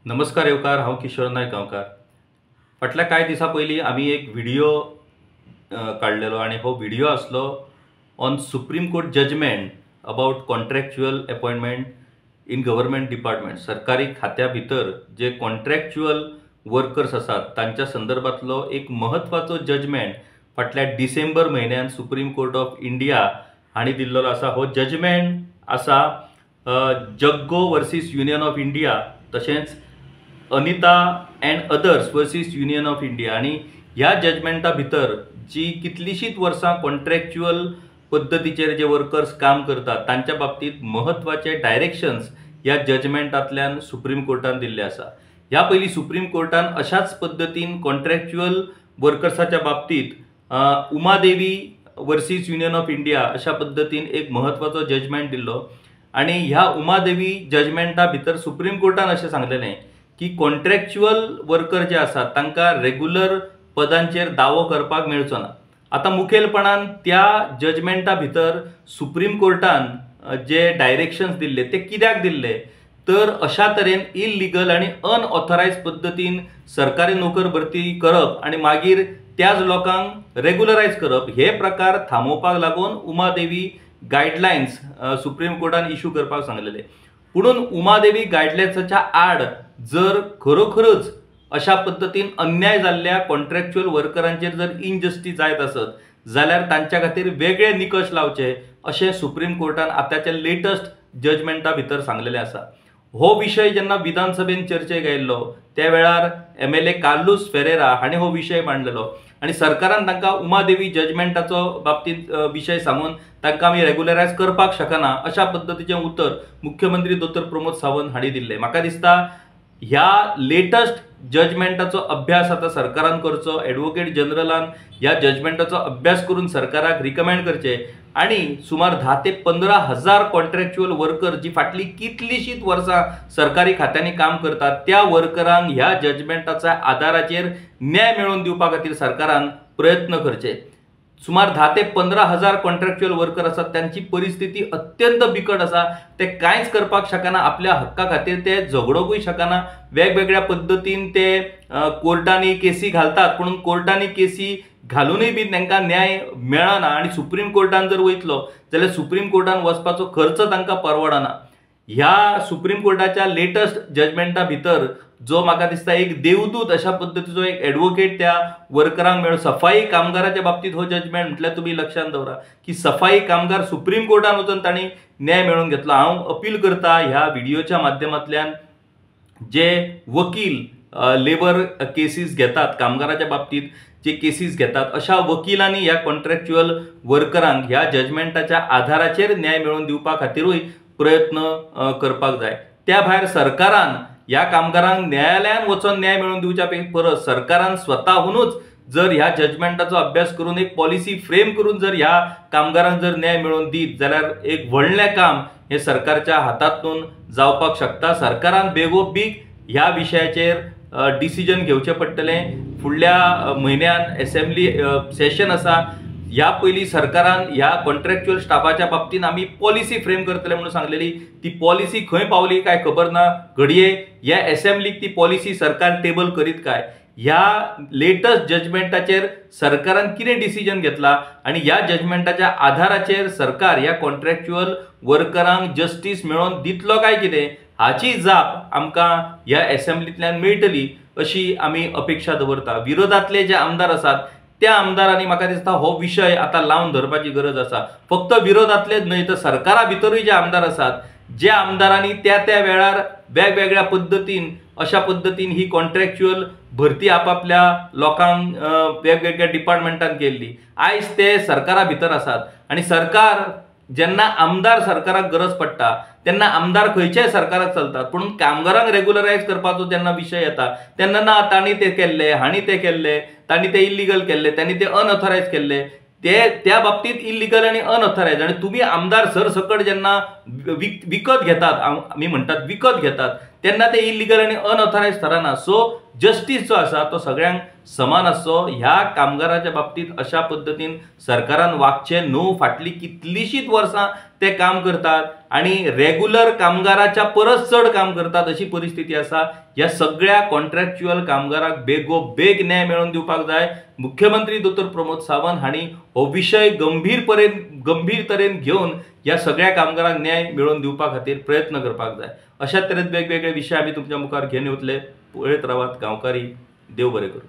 नमस्कार येवकार, हांव किशोर नायक गांवकार. फाटल्या कांय दिसां पयलीं आमी एक व्हिडिओ काडलेलो आनी हो व्हिडिओ आसलो on supreme court judgment about contractual appointment in government department. सरकारी खात्या भितर जे कॉन्ट्रॅक्च्युअल वर्कर्स आसात तांच्या संदर्भातलो एक महत्वाचो जजमेंट फाटल्या डिसेंबर म्हयन्यान सुप्रीम कोर्ट ऑफ इंडिया हांणी दिल्लो आसा. हो जजमेंट आसा Jaggo versus Union of India, तशेंच Anita and others versus Union of India. आणि ह्या जजमेंटा भितर जी कितलीशींच वर्सां कॉन्ट्रॅक्च्युअल पद्दतीचेर जे वर्कर्स काम करतात तांच्या बाबतीत महत्वाचे डायरेक्शन्स ह्या जजमेंटांतल्यान सुप्रीम कोर्टान दिल्ले आसा. ह्या पयलीं सुप्रीम कोर्टान अशाच पद्दतीन कॉन्ट्रॅक्च्युअल वर्कर्साच्या बाबतीत Umadevi versus Union of India अशा पद्दतीन एक महत्वाचो जजमेंट दिल्लो. आणि ह्या उमादेवी जजमेंटा भितर सुप्रीम कोर्टान अशें सांगलेलें की कॉन्ट्रॅक्च्युअल वर्कर जे आसात तांकां रेग्युलर पदांचेर दावो करपाक मेळचो ना. आता मुखेलपणान त्या जजमेंटा भितर सुप्रीम कोर्टान जे डायरेक्शन्स दिल्ले ते कित्याक दिल्ले तर अशा तरेन इल्लिगल आणि अनऑथरायज पद्दतीन सरकारी नोकर भरती करप आणि मागीर त्याच लोकांक रेग्युलरायज करप हे प्रकार थांबोवपाक लागून उमादेवी गायडलायन्स सुप्रीम कोर्टान इश्यू करपाक सांगलेले. पुणून उमादेवी गायडलायन्साच्या आड जर खरोखरच अशा पद्दतीन अन्याय जाल्ल्या कॉन्ट्रॅक्च्युअल वर्करांचेर जर इनजस्टीस जायत आसत जाल्यार तांच्या खातीर वेगळे निकश लावचे अशें सुप्रीम कोर्टान आतांच्या लेटस्ट जजमेंटा भितर सांगलेलें आसा. हो विशय जेन्ना विधानसभेन चर्चेक आयिल्लो त्या वेळार MLA कार्लोस फेरेरा हाणें हो विशय मांडलेलो आणि सरकारान तांकां उमादेवी जजमेंटाचो बाबतींत विशय सांगून तांकां आमी रेग्युलरायज करपाक शकना अशा पद्दतीचें उतर मुख्यमंत्री डॉ प्रमोद सावंत हांणी दिल्लें. म्हाका दिसता ह्या लेटस्ट जजमेंटाचो अभ्यास आता सरकारान करचो. एडवोकेट जनरलान ह्या जजमेंटाचो अभ्यास करून सरकाराक रिकमेंड करचे आणि सुमार 10 ते 15 हजार कॉन्ट्रॅक्च्युअल वर्कर जी फाटली कितलीशींच वर्सां सरकारी खात्यांनी काम करतात त्या वर्करांक ह्या जजमेंटाच्या आधाराचेर न्याय मेळोवन दिवपा खातीर सरकारान प्रयत्न करचे. सुमार 10 ते 15 हजार कॉन्ट्रॅक्च्युअल वर्कर आसात, त्यांची परिस्थिती अत्यंत बिकट आसा. ते कांयच करपाक शकना, आपल्या हक्का खातीर ते झगडोकूय शकना. वेगवेगळ्या पद्दतीन ते कोर्टांनी केसी घालतात, पूण कोर्टांनी केसी घालूनय बी तांकां न्याय मेळना आणि सुप्रीम कोर्टान जर वयतलो जाल्यार सुप्रीम कोर्टान वचपाचो खर्च तांकां परवडना. ह्या सुप्रीम कोर्टाच्या लेटस्ट जजमेंटा भितर जो म्हाका दिसता एक देवदूत अशा पद्दतीचो एक एडवोकेट त्या वर्करांक मेळ्ळो. सफाई कामगाराच्या बाबतीत हो जजमेंट म्हटल्यार तुम्ही लक्षात दवरा की सफाई कामगार सुप्रीम कोर्टान वचून तांणी न्याय मेळोवन घेतलो. हांव अपील करता ह्या व्हिडिओच्या माध्यमांतल्यान जे वकील लेबर केसीस घेतात, कामगाराच्या बाबतीत जे केसीस घेतात, अशा वकिलांनी ह्या कॉन्ट्रॅक्च्युअल वर्करांक ह्या जजमेंटाच्या आधाराचेर न्याय मेळोवन दिवपा खातीरूय प्रयत्न करपाक जाय. त्या भायर सरकारान ह्या कामगारांक न्यायालयान वचून न्याय मेळोवन दिवच्या परस सरकारान स्वताहूनच जर ह्या जजमेंटाचो अभ्यास करून एक पॉलिसी फ्रेम करून जर ह्या कामगारांक जर न्याय मेळोवन दीत जाल्यार एक व्हडलें काम हे सरकारच्या हातांतून जावपाक शकता. सरकारान बेगोबेग ह्या विशयाचेर डिसिजन घेवचें पडटलें. फुडल्या म्हयन्यान असेंब्ली सेशन आसा. ह्या पयलीं सरकारान ह्या कॉन्ट्रॅक्च्युअल स्टाफाच्या बाबतीन आमी पॉलिसी फ्रेम करतले म्हणून सांगलेली. ती पॉलिसी खंय पावली काय खबर ना. घडये ह्या असेंब्लीक ती पॉलिसी सरकार टेबल करीत काय. ह्या लेटस्ट जजमेंटाचेर सरकारान कितें डिसिजन घेतला आणि ह्या जजमेंटाच्या आधाराचेर सरकार ह्या कॉन्ट्रॅक्च्युअल वर्करांक जस्टीस मेळोवन दितलो काय कितें हाची जाप आमकां ह्या असेंब्लींतल्यान मेळटली अशी आमी अपेक्षा दवरता. विरोधातले जे आमदार आसात त्या आमदारांनी म्हाका दिसता हो विशय आतां लावन धरपाची गरज आसा. फक्त विरोधातलेच न्हय तर सरकारा भितरूय जे आमदार आसात, ज्या आमदारांनी त्या वेळार वेगवेगळ्या पद्दतीन अशा पद्दतीन ही कॉन्ट्रॅक्च्युअल भरती आपापल्या लोकांक वेगवेगळ्या डिपार्टमेंटान केल्ली, आयज ते सरकारा भितर आसात. आणि सरकार जेन्ना आमदार सरकाराक गरज पडटा तेन्ना आमदार खंयच्याय सरकाराक चलतात, पूण कामगारांक रेग्युलरायज करपाचो जेन्ना विशय येता तेन्ना ना तांणी ते केल्ले, हांणी ते केल्ले, तांणी ते इल्लिगल केल्ले, तांणी ते अनऑथरायज केल्ले, ते त्या बाबतीत इल्लिगल आणि अनऑथरायज. आणि तुम्ही आमदार सरसकट जेन्ना विकत घेतात, आमी म्हणटात विकत घेतात, तेन्ना ते इलिगल आनी अनऑथरायज ठरना. सो जस्टीस जो आसा तो सगळ्यांक समान आसचो. ह्या कामगाराच्या बाबतीत अशा पद्दतीन सरकारान वागचें न्हू. फाटली कितलीशींच वर्सां ते काम करतात आणि रेग्युलर कामगाराच्या परस चड काम करतात अशी परिस्थिती आसा. ह्या सगळ्या कॉन्ट्रॅक्च्युअल कामगारांक बेगोबेग न्याय मेळोवन दिवपाक जाय. मुख्यमंत्री दोतोर प्रमोद सावंत हांणी हो विशय गंभीर तरेन घेवन ह्या सगळ्या कामगारांक न्याय मेळोवन दिवपा खातीर प्रयत्न करपाक जाय. अशा तरेन वेगवेगळे विशय आमी तुमच्या मुखार घेवन येतले. पळयत रावात गांवकारी. देव बरें करूं.